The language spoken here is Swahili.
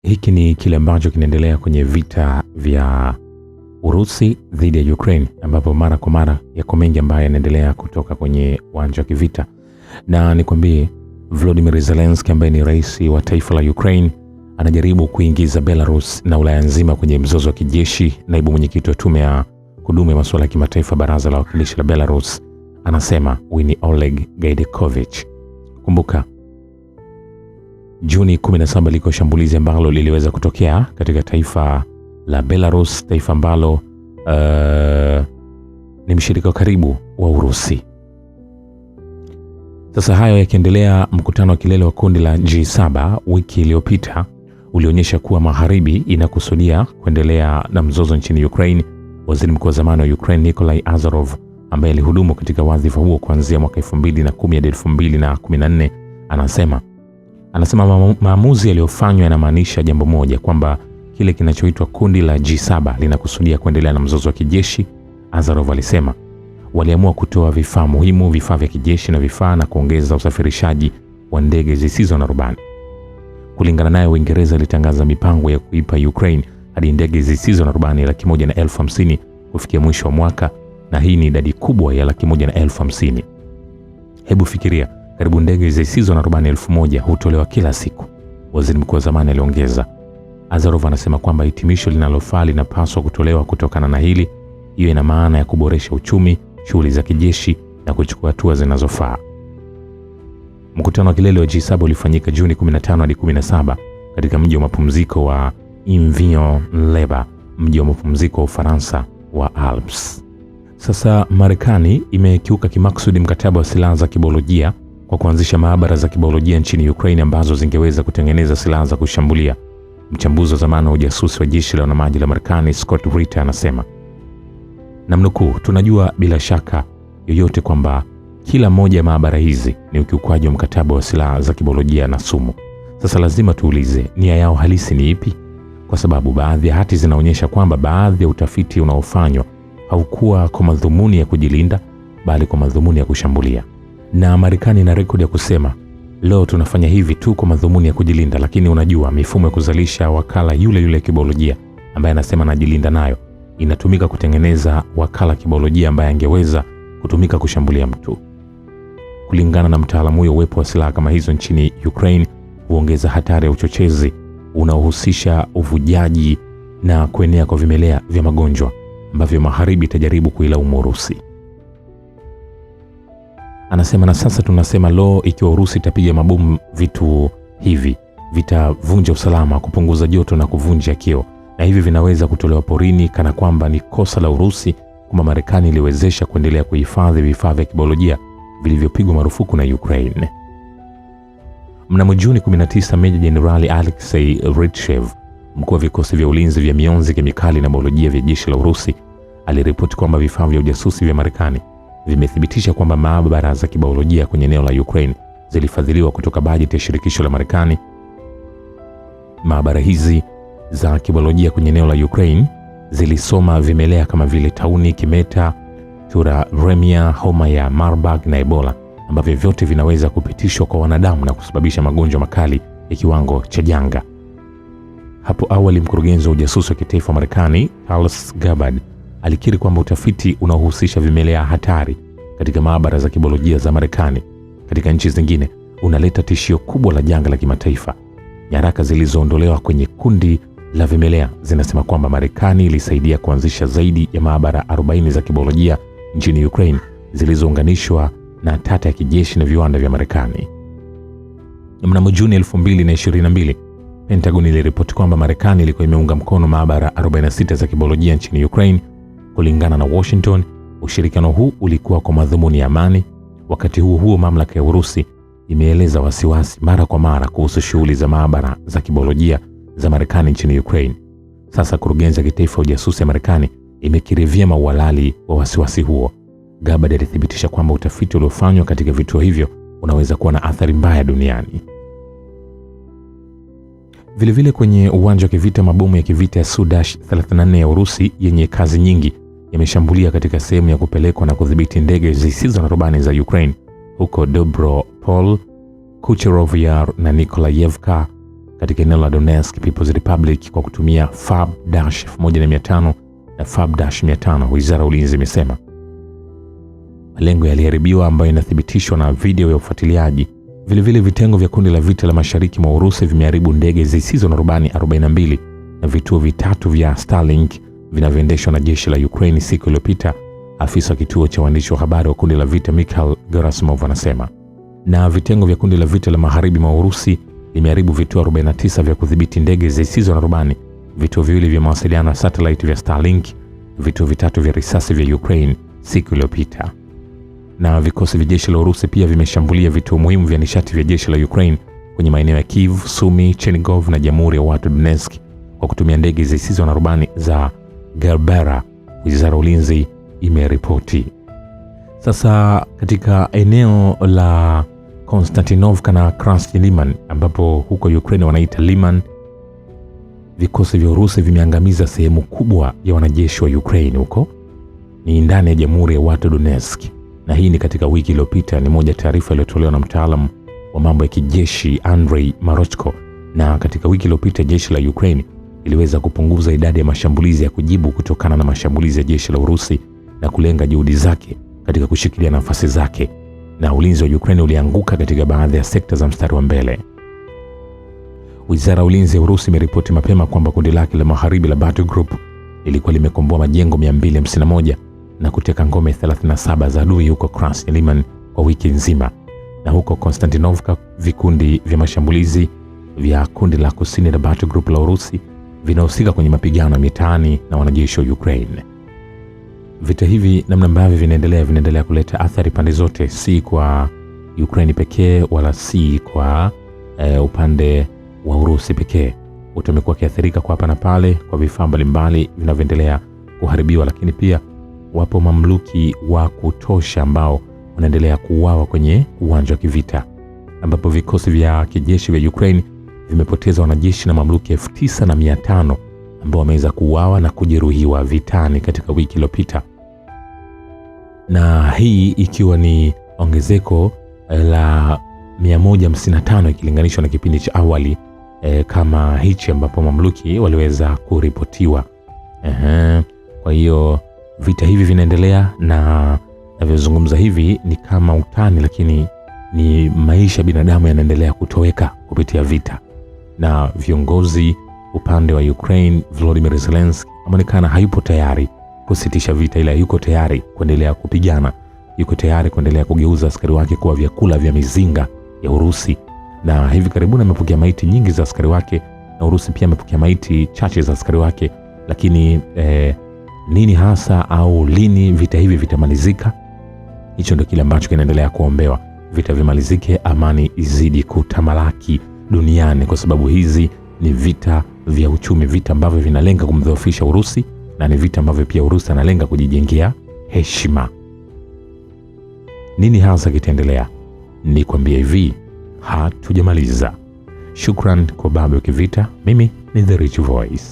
hiki ni kile ambacho kinaendelea kwenye vita vya Urusi dhidi ya Ukraine, ambapo mara kwa mara yako mengi ambayo yanaendelea kutoka kwenye uwanja wa kivita. Na nikwambie, Volodymyr Zelensky ambaye ni rais wa taifa la Ukraine anajaribu kuingiza Belarus na Ulaya nzima kwenye mzozo wa kijeshi. Naibu mwenyekiti wa tume ya kudumu ya masuala ya kimataifa baraza la wawakilishi la Belarus anasema ni Oleg Gaidekovich. Kumbuka Juni 17 liko shambulizi ambalo liliweza kutokea katika taifa la Belarus, taifa ambalo ni mshirika karibu wa Urusi. Sasa hayo yakiendelea, mkutano wa kilele wa kundi la G7 wiki iliyopita ulionyesha kuwa magharibi inakusudia kuendelea na mzozo nchini Ukraine. Waziri mkuu wa zamani wa Ukraine Nikolai Azarov, ambaye alihudumu katika wadhifa huo kuanzia mwaka 2010 hadi 2014, anasema maamuzi yaliyofanywa yanamaanisha jambo moja, kwamba kile kinachoitwa kundi la G7 linakusudia kuendelea na mzozo wa kijeshi. Azarov alisema waliamua kutoa vifaa muhimu, vifaa vya kijeshi na vifaa na kuongeza usafirishaji wa ndege zisizo na rubani. Kulingana naye, Uingereza ilitangaza mipango ya kuipa Ukraine hadi ndege zisizo na rubani 150,000 kufikia mwisho wa mwaka, na hii ni idadi kubwa ya 150,000. Hebu fikiria, karibu ndege zisizo na rubani 1,000 hutolewa kila siku, waziri mkuu wa zamani aliongeza. Azarov anasema kwamba hitimisho linalofaa linapaswa kutolewa kutokana na hili. Hiyo ina maana ya kuboresha uchumi, shughuli za kijeshi na kuchukua hatua zinazofaa. Mkutano wa kilele wa G7 ulifanyika Juni 15 hadi 17 katika mji wa mapumziko wa Invignon-les-Bains, mji wa mapumziko wa Ufaransa wa Alps. Sasa Marekani imekiuka kimakusudi mkataba wa silaha za kibiolojia kwa kuanzisha maabara za kibiolojia nchini Ukraine ambazo zingeweza kutengeneza silaha za kushambulia. Mchambuzi wa zamani wa ujasusi wa jeshi la wanamaji la Marekani Scott Ritter anasema, namnukuu, tunajua bila shaka yoyote kwamba kila moja ya maabara hizi ni ukiukwaji wa mkataba wa silaha za kibiolojia na sumu. Sasa lazima tuulize, nia yao halisi ni ipi? Kwa sababu baadhi ya hati zinaonyesha kwamba baadhi ya utafiti unaofanywa haukuwa kwa madhumuni ya kujilinda, bali kwa madhumuni ya kushambulia. Na Marekani ina rekodi ya kusema, leo tunafanya hivi tu kwa madhumuni ya kujilinda, lakini unajua mifumo ya kuzalisha wakala yule kibiolojia ambaye anasema anajilinda nayo inatumika kutengeneza wakala kibiolojia ambaye angeweza kutumika kushambulia mtu. Kulingana na mtaalamu huyo, uwepo wa silaha kama hizo nchini Ukraine huongeza hatari ya uchochezi unaohusisha uvujaji na kuenea kwa vimelea vya magonjwa ambavyo magharibi itajaribu kuilaumu Urusi. Anasema, na sasa tunasema ikiwa Urusi itapiga mabomu vitu hivi vitavunja usalama, kupunguza joto na kuvunja kio, na hivi vinaweza kutolewa porini kana kwamba ni kosa la Urusi kwamba Marekani iliwezesha kuendelea kuhifadhi vifaa vya kibiolojia vilivyopigwa marufuku na Ukraine. Mnamo Juni 19, Meja Jenerali Alexei Ritchev, mkuu wa vikosi vya ulinzi vya mionzi, kemikali na biolojia vya jeshi la Urusi, aliripoti kwamba vifaa vya ujasusi vya Marekani vimethibitisha kwamba maabara za kibiolojia kwenye eneo la Ukraine zilifadhiliwa kutoka bajeti ya shirikisho la Marekani. Maabara hizi za kibiolojia kwenye eneo la Ukraine zilisoma vimelea kama vile tauni, kimeta, tularemia, homa ya Marburg na Ebola, ambavyo vyote vinaweza kupitishwa kwa wanadamu na kusababisha magonjwa makali ya kiwango cha janga. Hapo awali, mkurugenzi wa ujasusi wa kitaifa wa Marekani Charles Gabbard alikiri kwamba utafiti unaohusisha vimelea hatari katika maabara za kibiolojia za Marekani katika nchi zingine unaleta tishio kubwa la janga la kimataifa. Nyaraka zilizoondolewa kwenye kundi la vimelea zinasema kwamba Marekani ilisaidia kuanzisha zaidi ya maabara 40 za kibiolojia nchini Ukraine zilizounganishwa na tata ya kijeshi na viwanda vya Marekani. Mnamo Juni 2022, Pentagon iliripoti kwamba Marekani ilikuwa imeunga mkono maabara 46 za kibiolojia nchini Ukraine. Kulingana na Washington, ushirikiano huu ulikuwa kwa madhumuni ya amani. Wakati huo mamlaka ya Urusi imeeleza wasiwasi mara kwa mara kuhusu shughuli za maabara za kibiolojia za Marekani nchini Ukraine. Sasa kurugenzi ya kitaifa ya ujasusi ya Marekani imekiri vyema uhalali wa wasiwasi huo. Gabbard alithibitisha kwamba utafiti uliofanywa katika vituo hivyo unaweza kuwa na athari mbaya duniani. Vilevile kwenye uwanja wa kivita, mabomu ya kivita ya Su-34 ya Urusi yenye kazi nyingi yameshambulia katika sehemu ya kupelekwa na kudhibiti ndege zisizo na rubani za Ukraine huko Dobropol, Kucherovyar na Nikolayevka. katika eneo la Donetsk People's Republic kwa kutumia FAB-1500 na FAB-500, wizara ya ulinzi imesema. Malengo yaliharibiwa ambayo inathibitishwa na video ya ufuatiliaji. Vilevile vitengo vya kundi la vita la mashariki mwa Urusi vimeharibu ndege zisizo na rubani 42 na vituo vitatu vya Starlink vinavyoendeshwa na jeshi la Ukraine siku iliyopita, afisa wa kituo cha waandishi wa habari wa kundi la vita Mikhail Gerasimov anasema. Na vitengo vya kundi la vita la magharibi mwa Urusi limeharibu vituo 49 vya kudhibiti ndege zisizo na rubani, vituo viwili vya mawasiliano ya satellite vya Starlink, vituo vitatu vya risasi vya Ukraine siku iliyopita. Na vikosi vya jeshi la Urusi pia vimeshambulia vituo muhimu vya nishati vya jeshi la Ukraine kwenye maeneo ya Kiev, Sumy, Chernihiv na Jamhuri ya Watu Donetsk kwa kutumia ndege zisizo na rubani za Gerbera, wizara ya ulinzi imeripoti. Sasa katika eneo la Konstantinovka na Krasny Liman, ambapo huko Ukraine wanaita Liman, vikosi vya Urusi vimeangamiza sehemu kubwa ya wanajeshi wa Ukraine huko. Ni ndani ya Jamhuri ya Watu Donetsk. Na hii ni katika wiki iliyopita, ni moja taarifa iliyotolewa na mtaalamu wa mambo ya kijeshi Andrei Marochko. Na katika wiki iliyopita jeshi la Ukraine iliweza kupunguza idadi ya mashambulizi ya kujibu kutokana na mashambulizi ya jeshi la Urusi na kulenga juhudi zake katika kushikilia nafasi zake. Na ulinzi wa Ukraine ulianguka katika baadhi ya sekta za mstari wa mbele. Wizara ya ulinzi ya Urusi imeripoti mapema kwamba kundi lake la magharibi la Battle Group lilikuwa limekomboa majengo 251 na kuteka ngome 37 za adui huko Krasny Liman kwa wiki nzima. Na huko Konstantinovka vikundi vya mashambulizi vya kundi la kusini la Battle Group la Urusi vinahusika kwenye mapigano ya mitaani na wanajeshi wa Ukraine. Vita hivi namna ambavyo vinaendelea kuleta athari pande zote, si kwa Ukraine pekee wala si kwa upande wa Urusi pekee. Wote wamekuwa kiathirika kwa hapa na pale kwa vifaa mbalimbali vinavyoendelea kuharibiwa, lakini pia wapo mamluki wa kutosha ambao wanaendelea kuuawa kwenye uwanja wa kivita, ambapo vikosi vya kijeshi vya Ukraine vimepoteza wanajeshi na mamluki 9500 ambao wameweza kuuawa na kujeruhiwa vitani katika wiki iliyopita. Na hii ikiwa ni ongezeko la 155 ikilinganishwa na kipindi cha awali kama hichi ambapo mamluki waliweza kuripotiwa. Kwa hiyo vita hivi vinaendelea, na navyozungumza hivi ni kama utani, lakini ni maisha binadamu yanaendelea kutoweka kupitia vita. Na viongozi upande wa Ukraine, Volodymyr Zelensky ameonekana hayupo tayari kusitisha vita, ila yuko tayari kuendelea kupigana, yuko tayari kuendelea kugeuza askari wake kuwa vyakula vya mizinga ya Urusi. Na hivi karibuni amepokea maiti nyingi za askari wake, na Urusi pia amepokea maiti chache za askari wake. Lakini nini hasa au lini vita hivi vitamalizika? Hicho ndio kile ambacho kinaendelea kuombewa. Vita vimalizike, amani izidi kutamalaki duniani, kwa sababu hizi ni vita vya uchumi, vita ambavyo vinalenga kumdhoofisha Urusi, na ni vita ambavyo pia Urusi analenga kujijengea heshima. Nini hasa kitaendelea? Nikwambia hivi, hatujamaliza. Shukran kwa Babu Kivita. Mimi ni The Rich Voice.